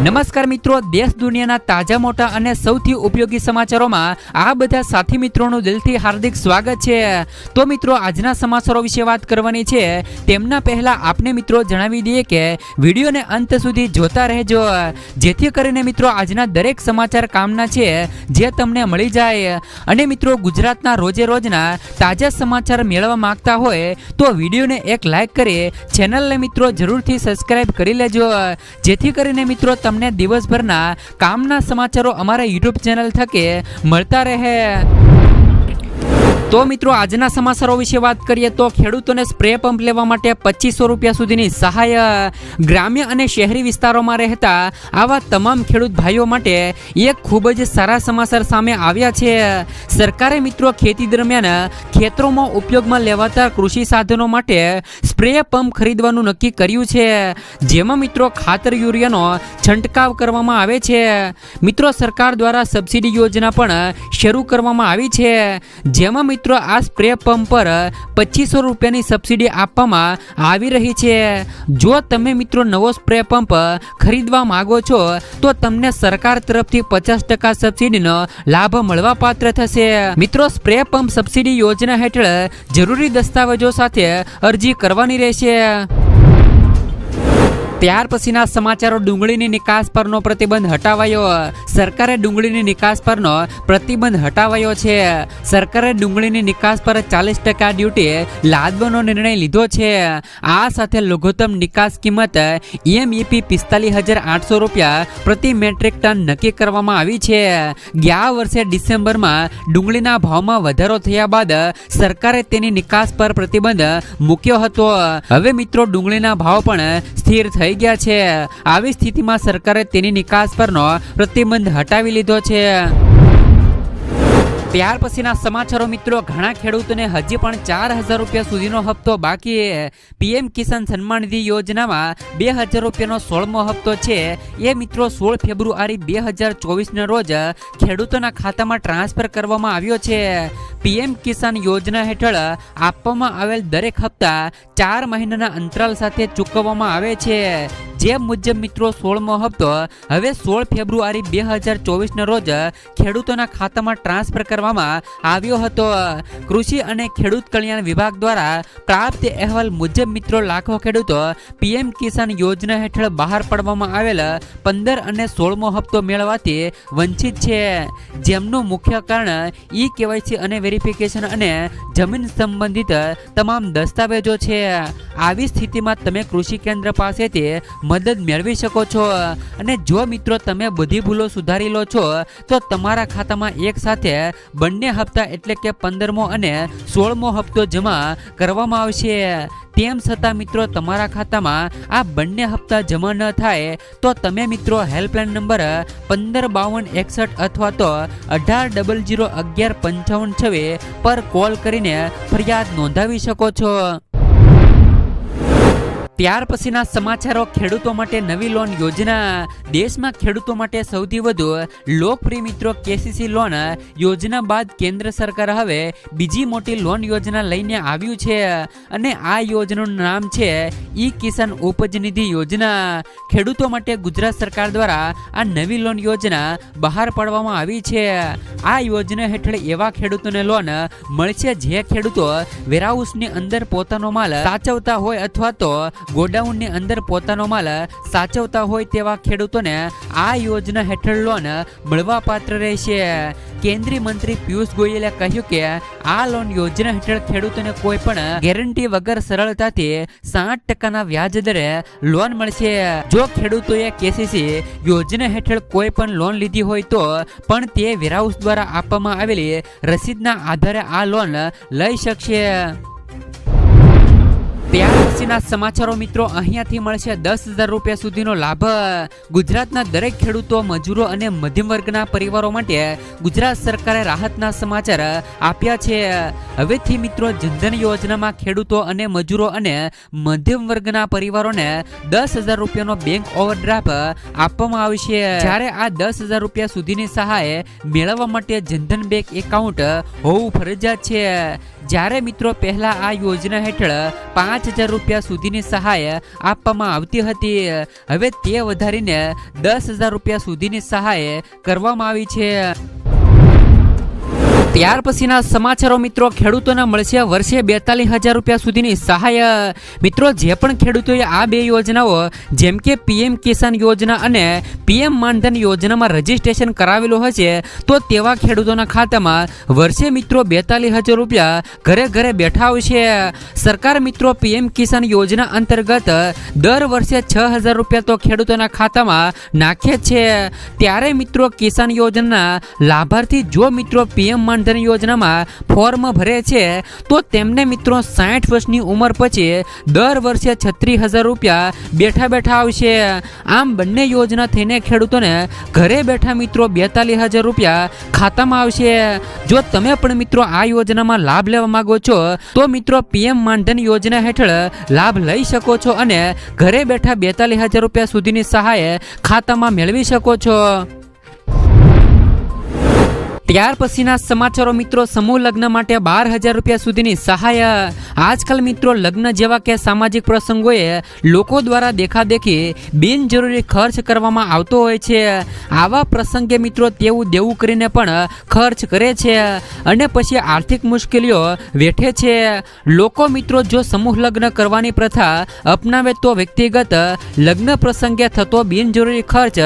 નમસ્કાર મિત્રો, દેશ દુનિયાના તાજા મોટા અને સૌથી ઉપયોગી સમાચારોમાં આ બધા સાથી મિત્રોનું દિલથી હાર્દિક સ્વાગત છે। તો મિત્રો, આજના સમાચારો વિશે વાત કરવાની છે। તેમના પહેલા આપને મિત્રો જણાવી દઈએ કે વિડીયોને અંત સુધી જોતા રહેજો, જેથી કરીને મિત્રો આજના દરેક સમાચાર કામના છે જે તમને મળી જાય। અને મિત્રો, ગુજરાતના રોજે રોજના તાજા સમાચાર મેળવવા માંગતા હોય તો વિડીયોને એક લાઈક કરી ચેનલને મિત્રો જરૂરથી સબસ્ક્રાઇબ કરી લેજો, જેથી કરીને મિત્રો તમને દિવસભરના કામના સમાચારો અમારા YouTube ચેનલ થકી મળતા રહે। તો મિત્રો, આજના સમાચારો વિશે વાત કરીએ તો ખેડૂતોને સ્પ્રે પંપ લેવા માટે 2500 રૂપિયા સુધીની સહાય। ગ્રામ્ય અને શહેરી વિસ્તારોમાં રહેતા આવા તમામ ખેડૂત ભાઈઓ માટે એક ખૂબ જ સારા સમાચાર સામે આવ્યા છે। સરકારે મિત્રો ખેતી દરમિયાન ખેતરોમાં ઉપયોગમાં લેવાતા કૃષિ સાધનો માટે સ્પ્રે પંપ ખરીદવાનું નક્કી કર્યું છે, જેમાં મિત્રો ખાતર યુરિયાનો છંટકાવ કરવામાં આવે છે। મિત્રો, સરકાર દ્વારા સબસિડી યોજના પણ શરૂ કરવામાં આવી છે, જેમાં મિત્રો આ સ્પ્રે પંપ પર 2500 રૂપિયાની સબસિડી આપવામાં આવી રહી છે। જો તમે મિત્રો નવો સ્પ્રે પંપ ખરીદવા માંગો છો તો તમને સરકાર તરફથી 50% સબસિડીનો લાભ મળવા પાત્ર થશે। મિત્રો, સ્પ્રે પંપ સબસિડી યોજના હેઠળ જરૂરી દસ્તાવેજો સાથે અરજી કરવાની રહેશે। ત્યાર પછીના સમાચારો, ડુંગળીની નિકાસ પરનો પ્રતિબંધ હટાવાયો। સરકારે ડુંગળીની નિકાસ પરનો પ્રતિબંધ હટાવાયો છે। સરકારે ડુંગળીની નિકાસ પર 40% ડ્યુટી લાદવાનો નિર્ણય લીધો છે। આ સાથે લઘુત્તમ નિકાસ કિંમત MEP 45,800 રૂપિયા પ્રતિ મેટ્રિક ટન નક્કી કરવામાં આવી છે। ગયા વર્ષે ડિસેમ્બરમાં ડુંગળીના ભાવમાં વધારો થયા બાદ સરકારે તેની નિકાસ પર પ્રતિબંધ મૂક્યો હતો। હવે મિત્રો ડુંગળીના ભાવ પણ સ્થિર થઈ ગયા છે। આવી સ્થિતિમાં સરકારે તેની નિકાસ પરનો પ્રતિબંધ હટાવી લીધો છે। ત્યાર પછીના સમાચારો મિત્રો, ઘણા ખેડૂતોને હજી પણ 4000 રૂપિયા સુધીનો હપ્તો બાકી। PM કિસાન સન્માન નિધિ યોજનામાં 2000 રૂપિયાનો 16મો હપ્તો છે એ મિત્રો 16 ફેબ્રુઆરી 2024ના રોજ ખેડૂતોના ખાતામાં ટ્રાન્સફર કરવામાં આવ્યો છે। PM કિસાન યોજના હેઠળ આપવામાં આવેલ દરેક હપ્તા 4 મહિનાના અંતરાલ સાથે ચૂકવવામાં આવે છે। જે મુજબ મિત્રો 16મો હપ્તો હવે 16 ફેબ્રુઆરી 2024ના રોજ ખેડૂતોના ખાતામાં ટ્રાન્સફર કરવામાં આવ્યો હતો। કૃષિ અને ખેડૂત કલ્યાણ વિભાગ દ્વારા પ્રાપ્ત અહેવાલ મુજબ મિત્રો લાખો ખેડૂતો PM કિસાન યોજના હેઠળ બહાર પાડવામાં આવેલ 15 અને 16મો હપ્તો મેળવવાથી વંચિત છે, જેમનું મુખ્ય કારણ KYC અને વેરિફિકેશન અને જમીન સંબંધિત તમામ દસ્તાવેજો છે। આવી સ્થિતિમાં તમે કૃષિ કેન્દ્ર પાસેથી મદદ મેળવી શકો છો, અને જો મિત્રો તમે બધી ભૂલો સુધારી લો છો તો તમારા ખાતામાં એક સાથે બંને હપ્તા એટલે કે 15મો અને 16મો હપ્તો જમા કરવામાં આવશે। તેમ છતાં મિત્રો તમારા ખાતામાં આ બંને હપ્તા જમા ન થાય તો તમે મિત્રો હેલ્પલાઇન નંબર 155261 અથવા તો 1800115556 પર કોલ કરીને ફરિયાદ નોંધાવી શકો છો। ત્યાર પછીના સમાચારો, ખેડૂતો માટે નવી લોન યોજના। દેશમાં ખેડૂતો માટે સૌથી વધુ લોકપ્રિય મિત્રો KCC લોન યોજના બાદ કેન્દ્ર સરકાર હવે બીજી મોટી લોન યોજના લઈને આવ્યું છે, અને આ યોજનાનું નામ છે કિસાન ઉપજ નિધિ યોજના। ખેડૂતો માટે ગુજરાત સરકાર દ્વારા આ નવી લોન યોજના બહાર પાડવામાં આવી છે। આ યોજના હેઠળ એવા ખેડૂતોને લોન મળશે જે ખેડૂતો વેરહાઉસની અંદર પોતાનો માલ સાચવતા હોય અથવા તો ગોડાઉનની અંદર પોતાનો માલ સાચવતા હોય તેવા ખેડૂતોને આ યોજના હેઠળ લોન મળવા પાત્ર રહેશે। કેન્દ્રીય મંત્રી પિયુષ ગોયલે કહ્યું કે આ લોન યોજના હેઠળ ખેડૂતોને કોઈ પણ ગેરંટી વગર સરળતાથી 7% વ્યાજ દરે લોન મળશે। જો ખેડૂતોએ KCC યોજના હેઠળ કોઈ પણ લોન લીધી હોય તો પણ તે વેરહાઉસ દ્વારા આપવામાં આવેલી રસીદના આધારે આ લોન લઈ શકશે। ત્યાર પછીના સમાચારો મિત્રો, અહીંયાથી મળશે 10,000 રૂપિયા સુધીનો લાભ। ગુજરાતના દરેક ખેડૂતો, મજૂરો અને મધ્યમ વર્ગના પરિવારો માટે ગુજરાત સરકારે રાહતના સમાચાર આપ્યા છે। હવેથી મિત્રો જનધન યોજનામાં ખેડૂતો અને મજૂરો અને મધ્યમ વર્ગના પરિવારોને 10,000 રૂપિયાનો બેંક ઓવરડ્રાફ્ટ આપવામાં આવશે। જ્યારે આ 10,000 રૂપિયા સુધીની સહાય મેળવવા માટે જનધન બેંક એકાઉન્ટ હોવું ફરજિયાત છે, જ્યારે મિત્રો પહેલા આ યોજના હેઠળ 5,000 રૂપિયા સુધીની સહાય આપવામાં આવતી હતી. હવે તે વધારીને 10,000 રૂપિયા સુધીની સહાય કરવામાં આવી છે. ત્યાર પછીના સમાચારો મિત્રો, ખેડૂતોને મળશે વર્ષે 42,000 રૂપિયા સુધીની સહાય. મિત્રો, જે પણ ખેડૂતોએ આ બે યોજનાઓ જેમ કે પીએમ કિસાન યોજના અને પીએમ માનધન યોજનામાં રજીસ્ટ્રેશન કરાવેલું હશે તો તેવા ખેડૂતોના ખાતામાં વર્ષે મિત્રો 42,000 રૂપિયા ઘરે ઘરે બેઠા આવશે. સરકાર મિત્રો પીએમ કિસાન યોજના અંતર્ગત દર વર્ષે 6,000 રૂપિયા તો ખેડૂતોના ખાતામાં નાખે છે. ત્યારે મિત્રો કિસાન યોજનાના લાભાર્થી જો મિત્રો પીએમ માનધન યોજનામાં ફોર્મ ભરે છે તો તેમને મિત્રો 60 વર્ષની ઉંમર પછી દર વર્ષે 36,000 રૂપિયા બેઠા બેઠા આવશે. આમ બંને યોજના થઈને ખેડૂતોને ઘરે બેઠા મિત્રો 42,000 રૂપિયા ખાતામાં આવશે. જો તમે પણ મિત્રો આ યોજનામાં લાભ લેવા માંગો છો તો મિત્રો પીએમ માનધન યોજના હેઠળ લાભ લઈ શકો છો અને ઘરે બેઠા 42,000 રૂપિયા સુધીની સહાય ખાતામાં મેળવી શકો છો. ત્યાર પછીના સમાચારો મિત્રો, સમૂહ લગ્ન માટે 12,000 રૂપિયા સુધીની સહાય. આજકાલ મિત્રો લગ્ન જેવા કે સામાજિક પ્રસંગોએ લોકો દ્વારા દેખાદેખી બિનજરૂરી ખર્ચ કરવામાં આવતો હોય છે. આવા પ્રસંગે મિત્રો તેવું દેવું કરીને પણ ખર્ચ કરે છે અને પછી આર્થિક મુશ્કેલીઓ વેઠે છે. લોકો મિત્રો જો સમૂહ લગ્ન કરવાની પ્રથા અપનાવે તો વ્યક્તિગત લગ્ન પ્રસંગે થતો બિનજરૂરી ખર્ચ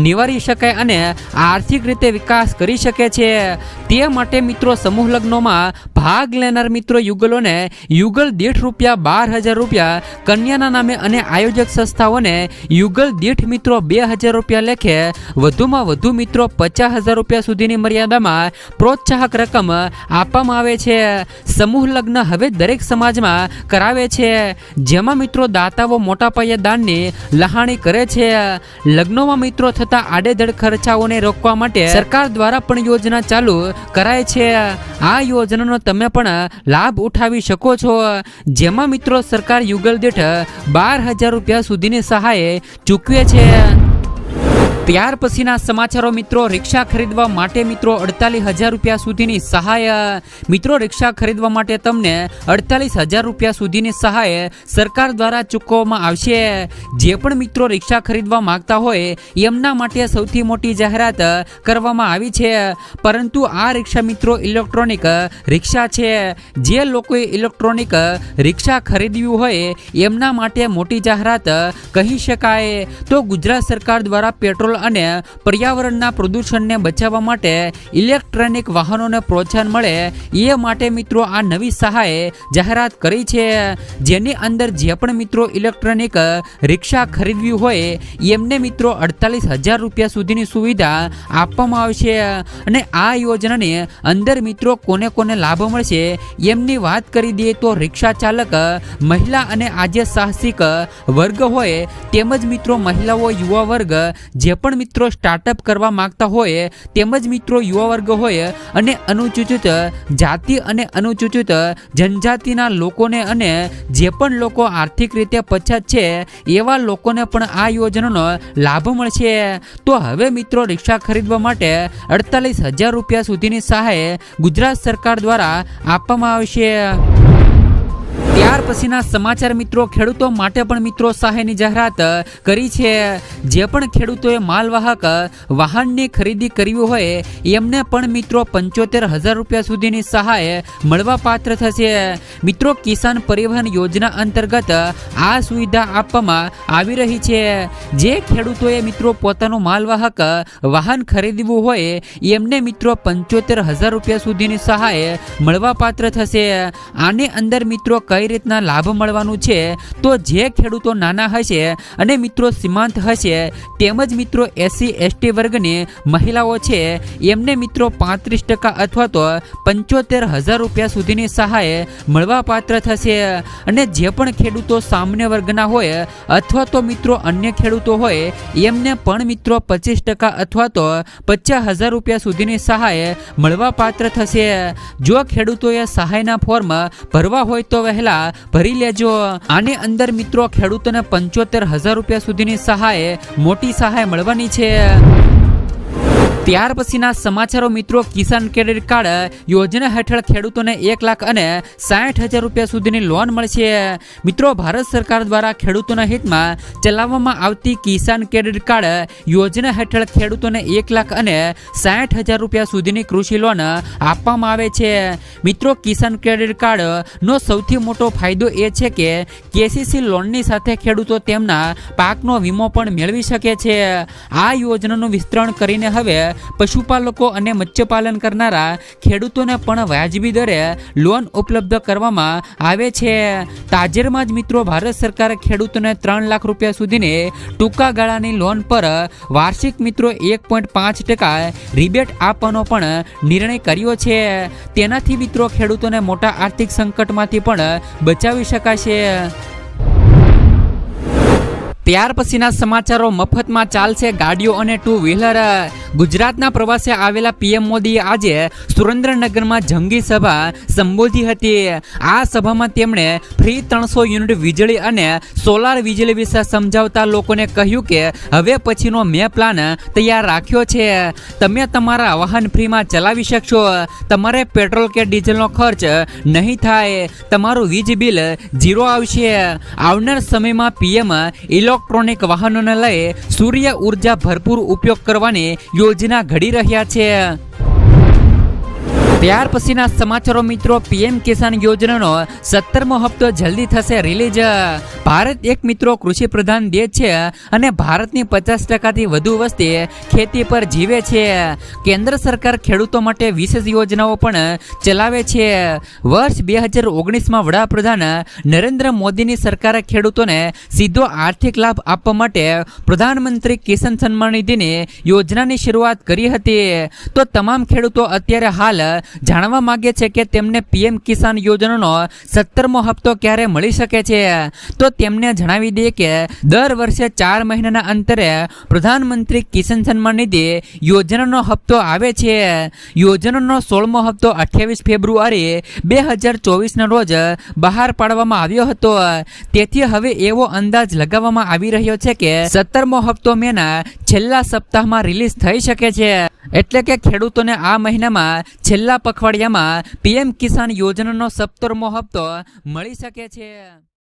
નિવારી શકાય અને આર્થિક રીતે વિકાસ કરી શકે છે. તે માટે મિત્રો સમૂહ લગ્નોમાં ભાગ લેનાર મિત્રો યુગલોને યુગલ દીઠ રૂપિયા 12,000 રૂપિયા કન્યાના નામે અને આયોજક સંસ્થાઓને યુગલ દીઠ મિત્રો 2,000 રૂપિયા લેખે વધુમાં વધુ મિત્રો 50,000 રૂપિયા સુધીની મર્યાદામાં પ્રોત્સાહક રકમ આપવામાં આવે છે. સમૂહ લગ્ન હવે દરેક સમાજમાં કરાવે છે, જેમાં મિત્રો દાતાઓ મોટા પાયે દાનની લહાણી કરે છે. લગ્નોમાં મિત્રો થતા આડેધડ ખર્ચાઓને રોકવા માટે સરકાર દ્વારા પણ યોજના ચાલુ કરાય છે. આ યોજનાનો તમે પણ લાભ ઉઠાવી શકો છો, જેમાં મિત્રો સરકાર યુગલ દીઠ 12,000 રૂપિયા સુધીની સહાય ચૂકવે છે. ત્યાર પછીના સમાચારો મિત્રો, રિક્ષા ખરીદવા માટે મિત્રો 48,000 રૂપિયા સુધીની સહાય. મિત્રો રિક્ષા ખરીદવા માટે તમને 48,000 રૂપિયા સુધીની સહાય સરકાર દ્વારા ચૂકવવામાં આવશે. જે પણ મિત્રો રિક્ષા ખરીદવા માંગતા હોય એમના માટે સૌથી મોટી જાહેરાત કરવામાં આવી છે. પરંતુ આ રિક્ષા મિત્રો ઇલેક્ટ્રોનિક રિક્ષા છે. જે લોકોએ ઇલેક્ટ્રોનિક રિક્ષા ખરીદ્યું હોય એમના માટે મોટી જાહેરાત કહી શકાય. તો ગુજરાત સરકાર દ્વારા પેટ્રોલ અને પર્યાવરણના પ્રદૂષણને બચાવવા માટે ઇલેક્ટ્રોનિક વાહનોને પ્રોત્સાહન મળે એ માટે મિત્રો આ નવી સહાય જાહેરાત કરી છે. જેની અંદર જે પણ મિત્રો ઇલેક્ટ્રોનિક રિક્ષા ખરીદવી હોય એમને મિત્રો 48,000 રૂપિયા સુધીની સુવિધા આપવામાં આવશે. અને આ યોજનાની અંદર મિત્રો કોને કોને લાભ મળશે એમની વાત કરી દઈએ તો રિક્ષા ચાલક, મહિલા અને આજે સાહસિક વર્ગ હોય તેમજ મિત્રો મહિલાઓ, યુવા વર્ગ જે પણ મિત્રો સ્ટાર્ટઅપ કરવા માંગતા હોય તેમજ મિત્રો યુવા વર્ગ હોય અને અનુસૂચિત જાતિ અને અનુસૂચિત જનજાતિના લોકોને અને જે પણ લોકો આર્થિક રીતે પછાત છે એવા લોકોને પણ આ યોજનાનો લાભ મળશે. તો હવે મિત્રો રિક્ષા ખરીદવા માટે 48,000 રૂપિયા સુધીની સહાય ગુજરાત સરકાર દ્વારા આપવામાં આવશે. ત્યાર પછીના સમાચાર મિત્રો, ખેડૂતો માટે પણ મિત્રો સહાયની જાહેરાત કરી છે. જે પણ ખેડૂતોએ માલવાહક વાહનની ખરીદી કરવી હોય એમને પણ મિત્રો 75,000 રૂપિયા સુધીની સહાય મળવા પાત્ર થશે. મિત્રો કિસાન પરિવહન યોજના અંતર્ગત આ સુવિધા આપવામાં આવી રહી છે. જે ખેડૂતોએ મિત્રો પોતાનું માલવાહક વાહન ખરીદવું હોય એમને મિત્રો 75,000 રૂપિયા સુધીની સહાય મળવા પાત્ર થશે. આની અંદર મિત્રો કઈ રીતના લાભ મળવાનું છે તો જે ખેડૂતો નાના હશે અને મિત્રો સીમાંત હશે તેમજ મિત્રો SC/ST વર્ગની મહિલાઓ છે એમને મિત્રો 35% અથવા તો 75,000 રૂપિયા સુધીની સહાય મળવા પાત્ર થશે. અને જે પણ ખેડૂતો સામાન્ય વર્ગના હોય અથવા તો મિત્રો અન્ય ખેડૂતો હોય એમને પણ મિત્રો 25% અથવા તો 50,000 રૂપિયા સુધીની સહાય મળવા પાત્ર થશે. જો ખેડૂતોએ સહાયના ફોર્મ ભરવા હોય તો વહેલા ભરી લેજો. આની અંદર મિત્રો ખેડૂતોને 75,000 રૂપિયા સુધીની સહાય મોટી સહાય મળવાની છે. ત્યાર પછીના સમાચારો મિત્રો, કિસાન ક્રેડિટ કાર્ડ યોજના હેઠળ ખેડૂતોને 1,60,60,000 રૂપિયા સુધીની લોન મળશે. મિત્રો, ભારત સરકાર દ્વારા ખેડૂતોના હિતમાં ચલાવવામાં આવતી કિસાન ક્રેડિટ કાર્ડ યોજના હેઠળ ખેડૂતોને 1,60,60,000 રૂપિયા સુધીની કૃષિ લોન આપવામાં આવે છે. મિત્રો, કિસાન ક્રેડિટ કાર્ડનો સૌથી મોટો ફાયદો એ છે કે કેસીસી લોનની સાથે ખેડૂતો તેમના પાકનો વીમો પણ મેળવી શકે છે. આ યોજનાનું વિસ્તરણ કરીને હવે પશુપાલકો અને મત્સ્યપાલન કરનારા ખેડૂતોને પણ વાજબી દરે લોન ઉપલબ્ધ કરવામાં આવે છે. તાજેતરમાં જ મિત્રો, ભારત સરકારે ખેડૂતોને 3 લાખ રૂપિયા સુધીની ટૂંકા ગાળાની લોન પર વાર્ષિક મિત્રો 1.5% રિબેટ આપવાનો પણ નિર્ણય કર્યો છે. તેનાથી મિત્રો ખેડૂતોને મોટા આર્થિક સંકટમાંથી પણ બચાવી શકાશે. ત્યાર પછીના સમાચારો, મફતમાં ચાલશે ગાડીઓ અને 2 વ્હીલર. ગુજરાતના પ્રવાસે આવેલા પીએમ મોદીએ આજે સુરેન્દ્રનગરમાં જંગી સભા સંબોધી હતી. આ સભામાં તેમણે ફ્રી 300 યુનિટ વીજળી અને સોલાર વીજળી વિશે સમજાવતા લોકોને કહ્યું કે હવે પછીનો મેં પ્લાન તૈયાર રાખ્યો છે. તમે તમારા વાહન ફ્રીમાં ચલાવી શકશો. તમારે પેટ્રોલ કે ડીઝલનો ખર્ચ નહીં થાય. તમારું વીજ બિલ 0 આવશે. આવનાર સમયમાં પીએમ ઇલેક્ટ્રોનિક વાહનોને લઈ સૂર્ય ઉર્જા ભરપૂર ઉપયોગ કરવાની યોજના ઘડી રહ્યા છે. ત્યાર પછીના સમાચારો મિત્રો, પીએમ કિસાન યોજનાનો 17મો હપ્તો જલ્દી થશે રિલીઝ. ભારત એક મિત્રો કૃષિ પ્રધાન દેશ છે અને ભારતની 50%થી વધુ વસ્તી ખેતી પર જીવે છે. કેન્દ્ર સરકાર ખેડૂતો માટે વિશેષ યોજનાઓ પણ ચલાવે છે. વર્ષ 2019માં વડાપ્રધાન નરેન્દ્ર મોદીની સરકારે ખેડૂતોને સીધો આર્થિક લાભ આપવા માટે પ્રધાનમંત્રી કિસાન સન્માન નિધિની યોજનાની શરૂઆત કરી હતી. તો તમામ ખેડૂતો અત્યારે હાલ જાણવા માંગે છે કે તેમને પીએમ કિસાન યોજનાનો 17મો હપ્તો ક્યારે મળી શકે છે. તો તેમને જણાવી દઈએ કે દર વર્ષે 4 મહિનાના અંતરે પ્રધાનમંત્રી કિસાન સન્માન નિધિ યોજનાનો હપ્તો આવે છે. યોજનાનો 16મો હપ્તો 28 ફેબ્રુઆરી 2024ના રોજ બહાર પાડવામાં આવ્યો હતો. તેથી હવે એવો અંદાજ લગાવવામાં આવી રહ્યો છે કે 17મો હપ્તો મેના છેલ્લા સપ્તાહમાં રિલીઝ થઈ શકે છે. એટલે કે ખેડૂતોને આ મહિનામાં છેલ્લા પખવાડિયામાં પીએમ કિસાન યોજનાનો 17મો હપ્તો મળી શકે છે.